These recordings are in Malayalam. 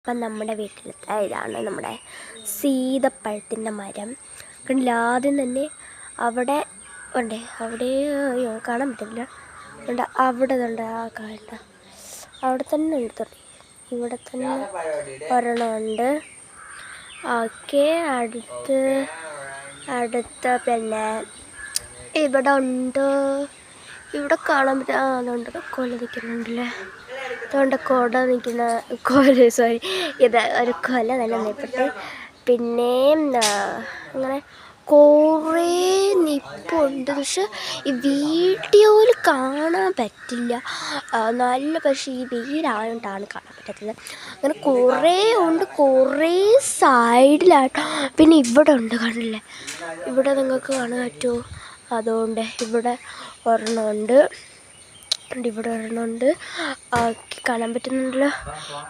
അപ്പം നമ്മുടെ വീട്ടിലത്തെ ഇതാണ് നമ്മുടെ സീതപ്പഴത്തിൻ്റെ മരം. കണ്ടില്ല, ആദ്യം തന്നെ അവിടെ ഉണ്ട്, അവിടെ കാണാൻ പറ്റില്ല, ഉണ്ട് അവിടെ ഉണ്ട്, ആ കാണണ്ട അവിടെ തന്നെ ഉണ്ട്. ഇവിടെ തന്നെ ഒരെണ്ണമുണ്ട്. ഓക്കെ, അടുത്ത പിന്നെ ഇവിടെ ഉണ്ട്, ഇവിടെ കാണാൻ പറ്റും. അതുകൊണ്ട് കൊല നിൽക്കുന്നുണ്ടല്ലേ, അതുകൊണ്ട് കൊട നിൽക്കുന്ന സോറി, ഇത് ഒരു കൊല തന്നെ നിൽപ്പുണ്ട്. പിന്നെ അങ്ങനെ കുറേ നിൽപ്പുണ്ട്, പക്ഷെ ഈ വീഡിയോയിൽ കാണാൻ പറ്റില്ല നല്ല, പക്ഷേ ഈ വെയിലായതുകൊണ്ടാണ് കാണാൻ പറ്റാത്തത്. അങ്ങനെ കുറേ ഉണ്ട്, കുറേ സൈഡിലായിട്ട്. പിന്നെ ഇവിടെ ഉണ്ട്, കണ്ടില്ലേ, ഇവിടെ നിങ്ങൾക്ക് കാണാൻ പറ്റുമോ? അതുകൊണ്ട് ഇവിടെ ഒരെണ്ണമുണ്ട്, ഇവിടെ ഒരെണ്ണമുണ്ട്. കാണാൻ പറ്റുന്നുണ്ടല്ലോ,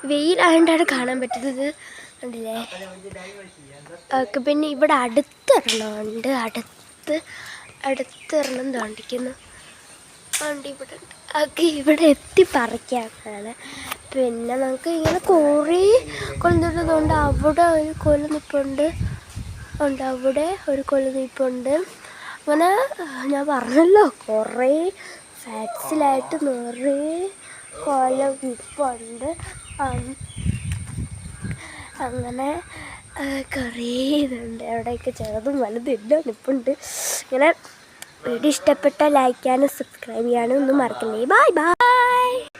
വെയിലായതുകൊണ്ടാണ് കാണാൻ പറ്റുന്നത്, കണ്ടില്ലേ. ഓക്കെ, പിന്നെ ഇവിടെ അടുത്തൊരെണ്ണമുണ്ട്, അടുത്തൊരെണ്ണം കാണിക്കുന്നു, ഉണ്ട് ഇവിടെ ഉണ്ട്. ഓക്കെ, ഇവിടെ എത്തി പറിക്കാനാണ്. പിന്നെ നമുക്ക് ഇങ്ങനെ കുറേ കൊണ്ടുവരുന്നതുകൊണ്ട് അവിടെ ഒരു കൊല നിൽപ്പുണ്ട്, ഉണ്ട് അവിടെ ഒരു കൊല നിൽപ്പുണ്ട്. അങ്ങനെ ഞാൻ പറഞ്ഞല്ലോ, കുറേ ഫാക്സിലായിട്ട് നിറയെ കൊല നിൽപ്പുണ്ട്. അങ്ങനെ കുറേ ഇതുണ്ട്, അവിടെയൊക്കെ ചെറുതും വലുതും എല്ലാം നിൽപ്പുണ്ട്. ഇങ്ങനെ വീഡിയോ ഇഷ്ടപ്പെട്ടാൽ ലൈക്ക് ചെയ്യാനും സബ്സ്ക്രൈബ് ചെയ്യാനും ഒന്നും മറക്കല്ലേ. Bye bye.